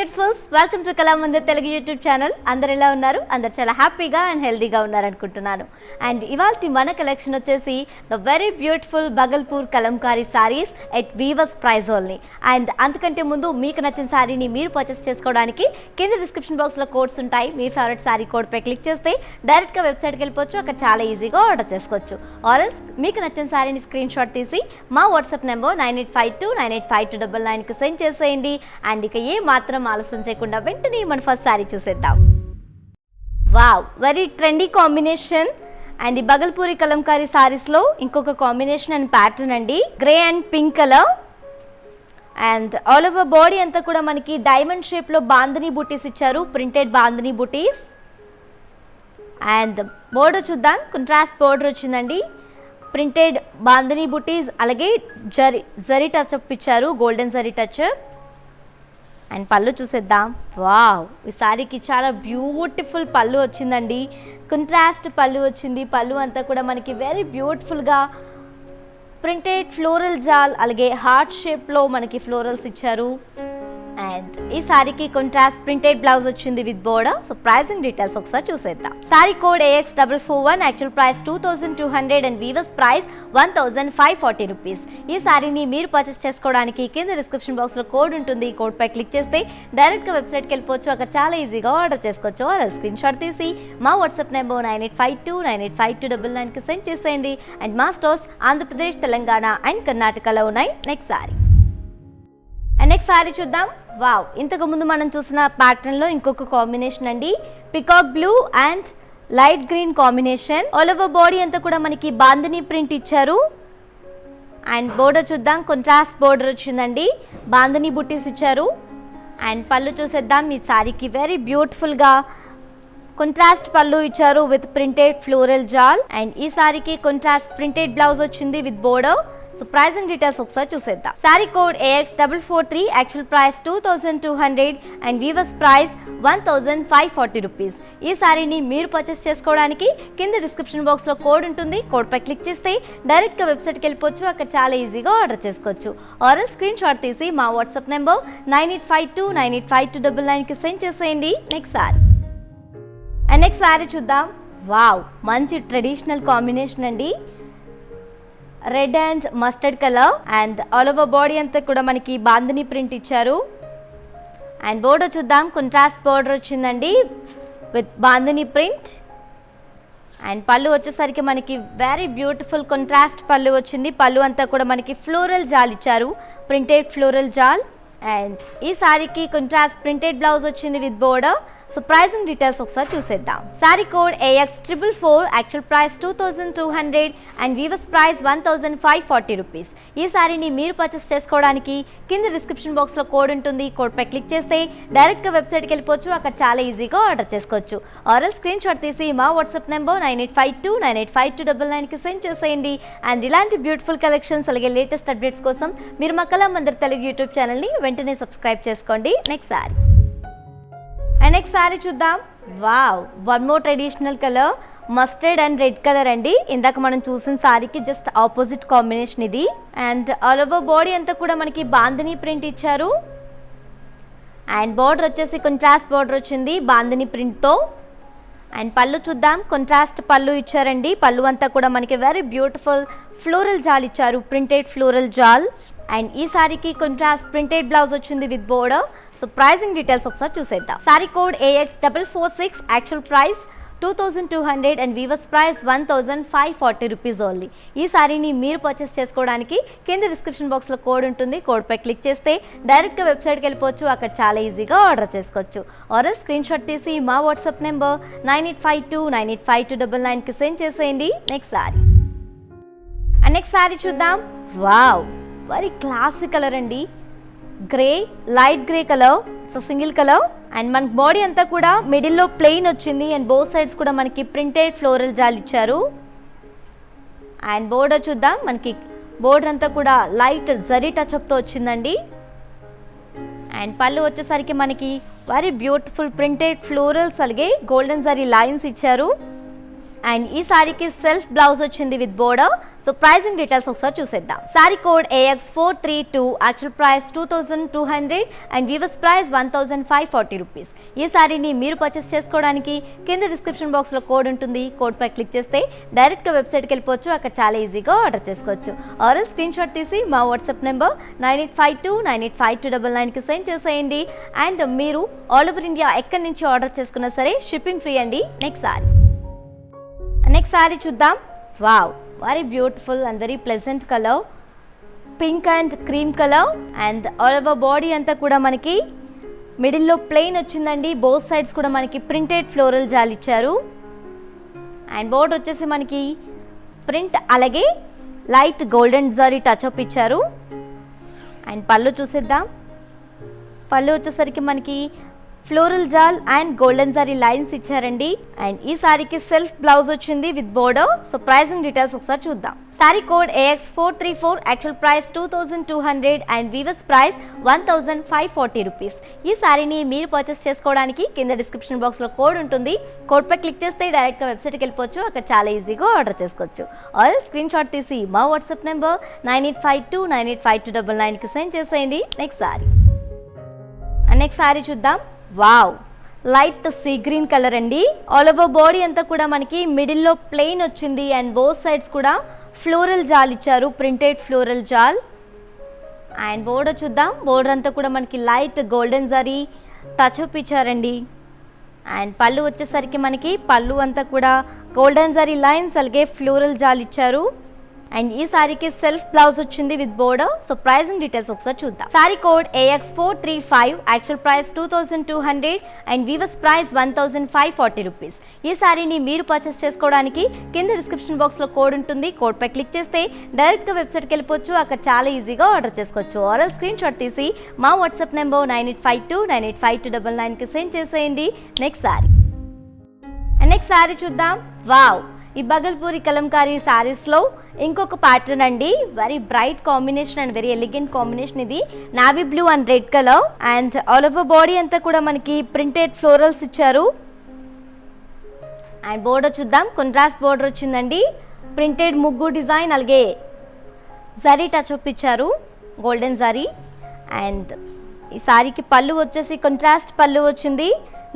Beautifuls, welcome to Kalamandir Telugu YouTube channel. అందరు ఎలా ఉన్నారు? అందరు చాలా హ్యాపీగా అండ్ హెల్దీగా ఉన్నారనుకుంటున్నాను. అండ్ ఇవాళ మన కలెక్షన్ వచ్చేసి the very beautiful Bhagalpur kalamkari saris at weavers price only. And అంతకంటే ముందు మీకు నచ్చిన సారీని మీరు పర్చేస్ చేసుకోవడానికి కింద డిస్క్రిప్షన్ బాక్స్లో కోడ్స్ ఉంటాయి. మీ ఫేవరెట్ సారీ కోడ్పై క్లిక్ చేస్తే డైరెక్ట్గా వెబ్సైట్కి వెళ్ళిపోవచ్చు. అక్కడ చాలా ఈజీగా ఆర్డర్ చేసుకోవచ్చు. ఆర్ఎస్ మీకు నచ్చిన సారీని స్క్రీన్ షాట్ తీసి మా వాట్సాప్ నెంబర్ 9852985299కి సెండ్ చేసేయండి. అండ్ ఇక ఏ మాత్రం ఆలస్యం చేయకుండా వెంటనే మన ఫస్ట్ సారీ చూసేద్దాం. Wow, very trendy combination. And ఈ బగల్పూరి కలంకారీ సారీస్లో ఇంకొక కాంబినేషన్ అండ్ ప్యాటర్న్ అండి, grey and pink colour. And all over body అంతా కూడా మనకి డైమండ్ షేప్లో బాందినీ బూటీస్ ఇచ్చారు, printed bandhani butis. And border చూద్దాం, కాంట్రాస్ట్ బోర్డర్ వచ్చిందండి, ప్రింటెడ్ బాందినీ బూటీస్, అలాగే జరీ టచ్ అప్ ఇచ్చారు, గోల్డెన్ జరీ టచ్. అండ్ పళ్ళు చూసేద్దాం. వావ్, ఈ సారీకి చాలా బ్యూటిఫుల్ పళ్ళు వచ్చిందండి, కాంట్రాస్ట్ పళ్ళు వచ్చింది. పళ్ళు అంతా కూడా మనకి వెరీ బ్యూటిఫుల్గా ప్రింటెడ్ ఫ్లోరల్ జాల్, అలాగే హార్ట్ షేప్లో మనకి ఫ్లోరల్స్ ఇచ్చారు. అండ్ ఈ సారీకి కాంట్రాస్ట్ ప్రింటెడ్ బ్లౌజ్ వచ్చింది with border. So pricing details ఒకసారి చూసేద్దాం. Sari code AX441, actual price 2200 and weavers price 1540 rupees. ఈ సారీని మీరు పర్చేస్ చేసుకోవడానికి కింద డిస్క్రిప్షన్ బాక్స్లో కోడ్ ఉంటుంది. ఈ కోడ్పై క్లిక్ చేస్తే డైరెక్ట్గా వెబ్సైట్కి వెళ్ళిపోవచ్చు. అక్కడ చాలా ఈజీగా ఆర్డర్ చేసుకోవచ్చు. స్క్రీన్ షాట్ తీసి మా వాట్సాప్ నెంబర్ 9852985299కి సెండ్ చేసేయండి. అండ్ మా స్టోర్స్ ఆంధ్రప్రదేశ్, తెలంగాణ అండ్ కర్ణాటకలో ఉన్నాయి. నెక్స్ట్ సారీ చూద్దాం. వావ్, ఇంతకు ముందు మనం చూసిన ప్యాటర్న్లో ఇంకొక కాంబినేషన్ అండి, peacock blue and light green combination. All over body అంతా కూడా మనకి బాందినీ ప్రింట్ ఇచ్చారు. అండ్ బోర్డర్ చూద్దాం, కాంట్రాస్ట్ బోర్డర్ వచ్చిందండి, బాందినీ బుట్టీస్ ఇచ్చారు. అండ్ పళ్ళు చూసేద్దాం. ఈ సారీకి వెరీ బ్యూటిఫుల్గా కాంట్రాస్ట్ పళ్ళు ఇచ్చారు విత్ ప్రింటెడ్ ఫ్లోరల్ జాల్. అండ్ ఈ సారీకి కాంట్రాస్ట్ ప్రింటెడ్ బ్లౌజ్ వచ్చింది with border. So pricing details ఒకసారి చూసేద్దాం. Sari code AX443, actual price 2200 and weavers price 1540 rupees. ఈ సారీని మీరు పర్చేస్ చేసుకోవడానికి కింద డిస్క్రిప్షన్ బాక్స్లో కోడ్ ఉంటుంది. కోడ్పై క్లిక్ చేస్తే డైరెక్ట్గా వెబ్సైట్కి వెళ్ళిపోవచ్చు. అక్కడ చాలా ఈజీగా ఆర్డర్ చేసుకోవచ్చు. ఆర్ స్క్రీన్ షాట్ తీసి మా వాట్సాప్ నెంబర్ 9852985299కి సెండ్ చేసేయండి. నెక్స్ట్ సారీ చూద్దాం. వావ్, మంచి ట్రెడిషనల్ కాంబినేషన్ అండి, red and mustard colour. And all over body అంతా కూడా మనకి బాందినీ ప్రింట్ ఇచ్చారు. అండ్ బోర్డర్ చూద్దాం, కాంట్రాస్ట్ బోర్డర్ వచ్చిందండి విత్ బాందినీ ప్రింట్. అండ్ పళ్ళు వచ్చేసరికి మనకి వెరీ బ్యూటిఫుల్ కాంట్రాస్ట్ పళ్ళు వచ్చింది. పళ్ళు అంతా కూడా మనకి ఫ్లోరల్ జాల్ ఇచ్చారు, ప్రింటెడ్ ఫ్లోరల్ జాల్. అండ్ ఈ సారీకి కాంట్రాస్ట్ ప్రింటెడ్ బ్లౌజ్ వచ్చింది with border. So pricing details ఒకసారి చూసేద్దాం. Sari code AX444, actual price 2200 and weavers price 1540 rupees. ఈ సారీని మీరు పర్చేస్ చేసుకోవడానికి కింద డిస్క్రిప్షన్ బాక్స్లో కోడ్ ఉంటుంది. కోడ్పై క్లిక్ చేస్తే డైరెక్ట్గా వెబ్సైట్కి వెళ్ళిపోవచ్చు. అక్కడ చాలా ఈజీగా ఆర్డర్ చేసుకోవచ్చు. ఆర్ఎల్ స్క్రీన్ షాట్ తీసి మా వాట్సాప్ నెంబర్ 9852985299కి సెండ్ చేసేయండి. అండ్ ఇలాంటి బ్యూటిఫుల్ కలెక్షన్స్, అలాగే లేటెస్ట్ అప్డేట్స్ కోసం మీరు మా కళామందిర్ తెలుగు యూట్యూబ్ ఛానల్ని వెంటనే సబ్స్క్రైబ్ చేసుకోండి. నెక్స్ట్ సారీ చూద్దాం. Wow, one more traditional colour, mustard and red colour అండి. ఇందాక మనం చూసిన సారీకి జస్ట్ ఆపోజిట్ కాంబినేషన్ ఇది. అండ్ ఆల్ ఓవర్ బాడీ అంతా కూడా మనకి బాందినీ ప్రింట్ ఇచ్చారు. అండ్ బార్డర్ వచ్చేసి కాంట్రాస్ట్ బార్డర్ వచ్చింది బాందినీ ప్రింట్తో. అండ్ పళ్ళు చూద్దాం, కాంట్రాస్ట్ పళ్ళు ఇచ్చారండి. పళ్ళు అంతా కూడా మనకి వెరీ బ్యూటిఫుల్ ఫ్లోరల్ జాల్ ఇచ్చారు, ప్రింటెడ్ ఫ్లోరల్ జాల్. అండ్ ఈ సారీకి కాంట్రాస్ట్ ప్రింటెడ్ బ్లౌజ్ వచ్చింది with border. So pricing details ఒకసారి చూసేద్దాం. Sari code AX446, actual price 2200 and weavers price 1540 rupees only. ఈ సారీని మీరు పర్చేస్ చేసుకోవడానికి కింద డిస్క్రిప్షన్ బాక్స్లో కోడ్ ఉంటుంది. కోడ్పై క్లిక్ చేస్తే డైరెక్ట్గా వెబ్సైట్కి వెళ్ళిపోవచ్చు. అక్కడ చాలా ఈజీగా ఆర్డర్ చేసుకోవచ్చు. ఆర్డర్ స్క్రీన్ షాట్ తీసి మా వాట్సాప్ నెంబర్ 9852985299కి సెండ్ చేసేయండి. నెక్స్ట్ సారీ చూద్దాం. వావ్, వెరీ క్లాసిక్ కలర్ అండి, grey, light grey colour. So single colour. And మనకి బాడీ అంతా కూడా మిడిల్లో ప్లెయిన్ వచ్చింది. అండ్ బోత్ సైడ్స్ కూడా మనకి ప్రింటెడ్ ఫ్లోరల్ జాల్ ఇచ్చారు. అండ్ బోర్డర్ చూద్దాం, మనకి బోర్డర్ అంతా కూడా లైట్ జరీ టచ్అప్తో వచ్చిందండి. అండ్ పళ్ళు వచ్చేసరికి మనకి వెరీ బ్యూటిఫుల్ ప్రింటెడ్ ఫ్లోరల్స్, అలాగే గోల్డెన్ జరీ లైన్స్ ఇచ్చారు. అండ్ ఈ సారీకి సెల్ఫ్ బ్లౌజ్ వచ్చింది with border. So pricing details ఒకసారి చూసేద్దాం. Sari code AX432, actual price 2200 and weavers price 1540 rupees. ఈ సారీని మీరు పర్చేస్ చేసుకోవడానికి కింద డిస్క్రిప్షన్ బాక్స్లో కోడ్ ఉంటుంది. కోడ్పై క్లిక్ చేస్తే డైరెక్ట్గా వెబ్సైట్కి వెళ్ళిపోవచ్చు. అక్కడ చాలా ఈజీగా ఆర్డర్ చేసుకోవచ్చు. ఆర్ స్క్రీన్ షాట్ తీసి మా వాట్సాప్ నెంబర్ 9852985299కి సెండ్ చేసేయండి. అండ్ మీరు ఆల్ ఓవర్ ఇండియా ఎక్కడి నుంచి ఆర్డర్ చేసుకున్నా సరే షిప్పింగ్ ఫ్రీ అండి. నెక్స్ట్ సారీ చూద్దాం. Wow, very beautiful and very pleasant colour, pink and cream colour. And all over body అంతా కూడా మనకి మిడిల్లో ప్లెయిన్ వచ్చిందండి. బోత్ సైడ్స్ కూడా మనకి ప్రింటెడ్ ఫ్లోరల్ జాల్ ఇచ్చారు. అండ్ బోర్డర్ వచ్చేసి మనకి ప్రింట్ అలాగే లైట్ గోల్డెన్ జరీ టచ్అప్ ఇచ్చారు. అండ్ పళ్ళు చూసేద్దాం. పళ్ళు వచ్చేసరికి మనకి ఫ్లోరల్ జాల్ అండ్ గోల్డెన్ జరీ లైన్స్ ఇచ్చారండి. అండ్ ఈ సారీకి సెల్ఫ్ బ్లౌజ్ వచ్చింది with border. So pricing details ఒకసారి చూద్దాం. Sari code AX434, actual price 2200 and weavers price 1540 rupees. ఈ సారీని మీరు పర్చేస్ చేసుకోవడానికి కింద డిస్క్రిప్షన్ బాక్స్లో కోడ్ ఉంటుంది. కోడ్పై క్లిక్ చేస్తే డైరెక్ట్గా వెబ్సైట్కి వెళ్ళిపోవచ్చు. అక్కడ చాలా ఈజీగా ఆర్డర్ చేసుకోవచ్చు. ఆర్ స్క్రీన్ షాట్ తీసి మా వాట్సాప్ నెంబర్ 9852985299కి సెండ్ చేసేయండి. నెక్స్ట్ సారీ చూద్దాం. Wow, light sea green colour అండి. ఆల్ ఓవర్ బాడీ అంతా కూడా మనకి మిడిల్లో ప్లెయిన్ వచ్చింది. అండ్ బోత్ సైడ్స్ కూడా ఫ్లోరల్ జాల్ ఇచ్చారు, ప్రింటెడ్ ఫ్లోరల్ జాల్. అండ్ బోర్డర్ చూద్దాం. బోర్డర్ అంతా కూడా మనకి లైట్ గోల్డెన్ జరీ టచ్అప్ ఇచ్చారండి. అండ్ పళ్ళు వచ్చేసరికి మనకి పళ్ళు అంతా కూడా గోల్డెన్ జరీ లైన్స్ అలాగే ఫ్లోరల్ జాల్ ఇచ్చారు. అండ్ ఈ సారీకి సెల్ఫ్ బ్లౌజ్ వచ్చింది with border. So pricing details ఒకసారి చూద్దాం. Sari code AX435, actual price 2200 and weavers price 1540 rupees. ఈ సారీని మీరు పర్చేస్ చేసుకోవడానికి కింద డిస్క్రిప్షన్ బాక్స్లో కోడ్ ఉంటుంది. కోడ్పై క్లిక్ చేస్తే డైరెక్ట్గా వెబ్సైట్కి వెళ్ళిపోవచ్చు. అక్కడ చాలా ఈజీగా ఆర్డర్ చేసుకోవచ్చు. ఆర్ స్క్రీన్ షాట్ తీసి మా వాట్సాప్ నెంబర్ 9852985299కి సెండ్ చేసేయండి. నెక్స్ట్ సారీ చూద్దాం. వావ్, ఈ బగల్పూరి కలంకారీ శారీస్లో ఇంకొక ప్యాటర్న్ అండి. Very bright combination and very elegant combination. ఇది navy blue and red colour. And all over body అంతా కూడా మనకి ప్రింటెడ్ ఫ్లోరల్స్ ఇచ్చారు. అండ్ బోర్డర్ చూద్దాం. కాంట్రాస్ట్ బోర్డర్ వచ్చిందండి. ప్రింటెడ్ ముగ్గు డిజైన్ అలాగే జరీ టచ్అప్ ఇచ్చారు, గోల్డెన్ జరీ. అండ్ ఈ సారీకి పళ్ళు వచ్చేసి కాంట్రాస్ట్ పళ్ళు వచ్చింది.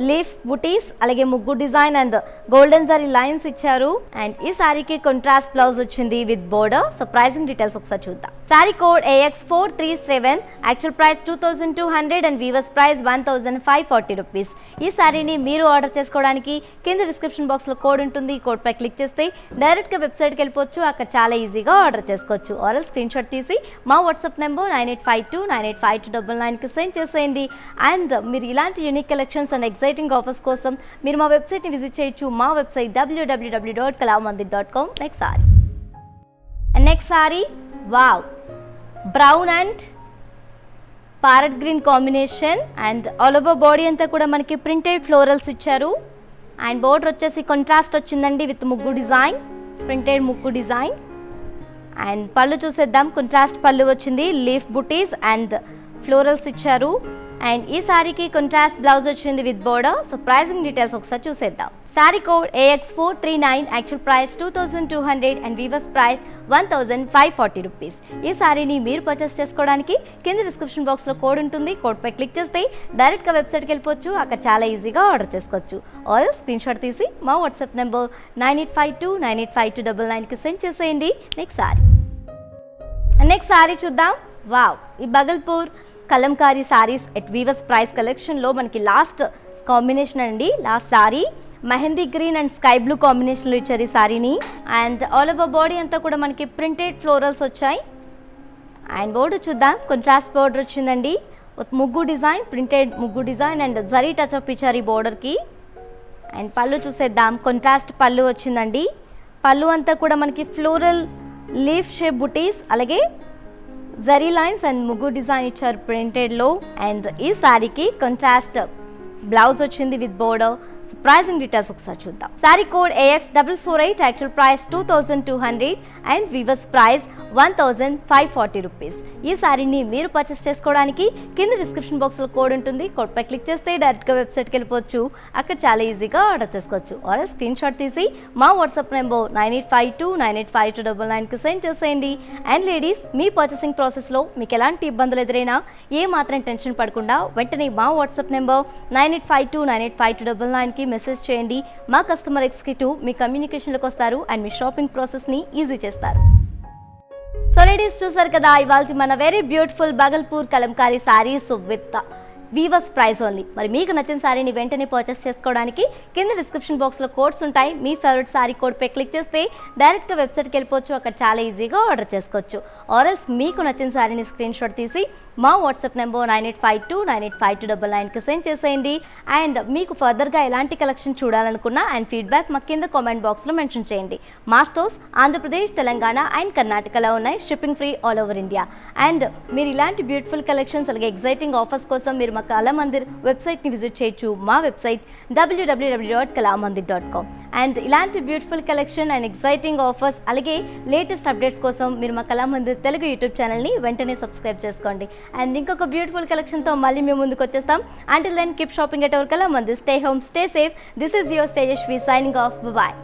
లీఫ్ బుటీస్ అలాగే ముగ్గు design and golden zari lines ఇచ్చారు. అండ్ ఈ సారీకి కాంట్రాస్ట్ బ్లౌజ్ వచ్చింది with border. So pricing details ఒకసారి చూద్దాం. Sari code AX437, actual price 2200 and weavers price 1540 rupees. ఈ సారీని మీరు ఆర్డర్ చేసుకోవడానికి కింద డిస్క్రిప్షన్ బాక్స్లో కోడ్ ఉంటుంది. కోడ్పై క్లిక్ చేస్తే డైరెక్ట్గా వెబ్సైట్కి వెళ్ళిపోవచ్చు. అక్కడ చాలా ఈజీగా ఆర్డర్ చేసుకోవచ్చు. ఆర్ స్క్రీన్ షాట్ తీసి మా వాట్సాప్ నెంబర్ 9852985299కి సెండ్ చేసేయండి. అండ్ మీరు ఇలాంటి unique collections and exciting offers కోసం మీరు మా వెబ్సైట్ని విజిట్ చేయొచ్చు. మా website www.kalamandir.com. Next sorry. Wow, brown and parrot green combination. And all over body అంతా కూడా మనకి ప్రింటెడ్ ఫ్లోరల్స్ ఇచ్చారు. అండ్ బోర్డర్ వచ్చేసి కాంట్రాస్ట్ వచ్చిందండి విత్ ముగ్గు డిజైన్, ప్రింటెడ్ ముగ్గు డిజైన్. అండ్ పళ్ళు చూసేద్దాం. కాంట్రాస్ట్ పళ్ళు వచ్చింది, లీఫ్ బుటీస్ అండ్ ఫ్లోరల్స్ ఇచ్చారు. అండ్ ఈ సారీకి కాంట్రాస్ట్ బ్లౌజ్ వచ్చింది with border. So pricing details ఒకసారి చూసేద్దాం. Sari code AX439, actual price 2200 and weavers price 1540 rupees. ఈ సారీని మీరు పర్చేస్ చేసుకోవడానికి కింద డిస్క్రిప్షన్ బాక్స్లో కోడ్ ఉంటుంది. కోడ్పై క్లిక్ చేస్తే డైరెక్ట్గా వెబ్సైట్కి వెళ్ళిపోవచ్చు. అక్కడ చాలా ఈజీగా ఆర్డర్ చేసుకోవచ్చు. ఆర్ స్క్రీన్ షాట్ తీసి మా వాట్సాప్ నెంబర్ 9852985299కి సెండ్ చేసేయండి. నెక్స్ట్ సారీ చూద్దాం. వావ్, ఈ Bhagalpur kalamkari saris at weavers price కలెక్షన్లో మనకి లాస్ట్ కాంబినేషన్ అండి. Last sari mehndi green and sky blue కాంబినేషన్లో ఇచ్చారు ఈ సారీని. అండ్ ఆల్ ఓవర్ బాడీ అంతా కూడా మనకి ప్రింటెడ్ ఫ్లోరల్స్ వచ్చాయి. అండ్ బోర్డర్ చూద్దాం. కాంట్రాస్ట్ బోర్డర్ వచ్చిందండి, ముగ్గు డిజైన్, ప్రింటెడ్ ముగ్గు డిజైన్ అండ్ జరీ టచ్అప్ ఇచ్చారు ఈ బోర్డర్కి. అండ్ పళ్ళు చూసేద్దాం. కాంట్రాస్ట్ పళ్ళు వచ్చిందండి. పళ్ళు అంతా కూడా మనకి ఫ్లోరల్ లీఫ్ షేప్ బుటీస్ అలాగే జరీ లైన్స్ అండ్ ముగ్గు డిజైన్ ఇచ్చారు ప్రింటెడ్లో. అండ్ ఈ సారీకి కాంట్రాస్ట్ బ్లౌజ్ వచ్చింది విత్ బోర్డర్. ప్రైసింగ్ డీటెయిల్స్ ఒకసారి చూద్దాం. Sari code AX448, actual price 2200 and weavers price 1540 rupees. ఈ శారీని మీరు పర్చేస్ చేసుకోవడానికి కింద డిస్క్రిప్షన్ బాక్స్లో కోడ్ ఉంటుంది. కోడ్పై క్లిక్ చేస్తే డైరెక్ట్గా వెబ్సైట్కి వెళ్ళిపోవచ్చు. అక్కడ చాలా ఈజీగా ఆర్డర్ చేసుకోవచ్చు. ఆర్ స్క్రీన్ షాట్ తీసి మా వాట్సాప్ నెంబర్ 9852985299కి సెండ్ చేసేయండి. అండ్ లేడీస్, మీ పర్చేసింగ్ ప్రాసెస్లో మీకు ఎలాంటి ఇబ్బందులు ఎదురైనా ఏ మాత్రం టెన్షన్ పడకుండా వెంటనే మా వాట్సాప్ నెంబర్ 9852985299కి మెసేజ్ చేయండి. మా కస్టమర్ ఎగ్జిక్యూటివ్ మీ కమ్యూనికేషన్లోకి వస్తారు అండ్ మీ షాపింగ్ ప్రాసెస్ని ఈజీ చేస్తారు. సో లేడీస్, చూసారు కదా ఇవాళ మన very beautiful Bhagalpur kalamkari saris with weavers price only. మరి మీకు నచ్చిన శారీని వెంటనే పర్చేస్ చేసుకోవడానికి కింద డిస్క్రిప్షన్ బాక్స్లో కోడ్స్ ఉంటాయి. మీ ఫేవరెట్ శారీ కోడ్పై క్లిక్ చేస్తే డైరెక్ట్గా వెబ్సైట్కి వెళ్ళిపోవచ్చు. అక్కడ చాలా ఈజీగా ఆర్డర్ చేసుకోవచ్చు. ఆర్ఎల్స్ మీకు నచ్చిన శారీని స్క్రీన్ షాట్ తీసి మా వాట్సాప్ నెంబర్ 9852985299కి సెండ్ చేసేయండి. అండ్ మీకు ఫర్దర్గా ఎలాంటి కలెక్షన్ చూడాలనుకున్నా అండ్ ఫీడ్బ్యాక్ మా కింద కామెంట్ బాక్స్లో మెన్షన్ చేయండి. మా స్టోర్స్ ఆంధ్రప్రదేశ్, తెలంగాణ అండ్ కర్ణాటకలో ఉన్నాయి. Shipping free all over India. And మీరు ఇలాంటి బ్యూటిఫుల్ కలెక్షన్స్ అలాగే ఎగ్జైటింగ్ ఆఫర్స్ కోసం మీరు మా కళామందిర్ వెబ్సైట్ని విజిట్ చేయొచ్చు. మా వెబ్సైట్ www.kalamandir.com. అండ్ ఇలాంటి beautiful collection and exciting offers అలాగే లేటెస్ట్ అప్డేట్స్ కోసం మీరు మా కళామందిర్ తెలుగు యూట్యూబ్ ఛానల్ని వెంటనే సబ్స్క్రైబ్ చేసుకోండి. అండ్ ఇంకొక బ్యూటిఫుల్ కలెక్షన్తో మళ్ళీ మేము ముందుకు వచ్చేస్తాం. Until then keep shopping at our Kalamandir. Stay home, stay safe. This is your Tejaswi signing off. Bye.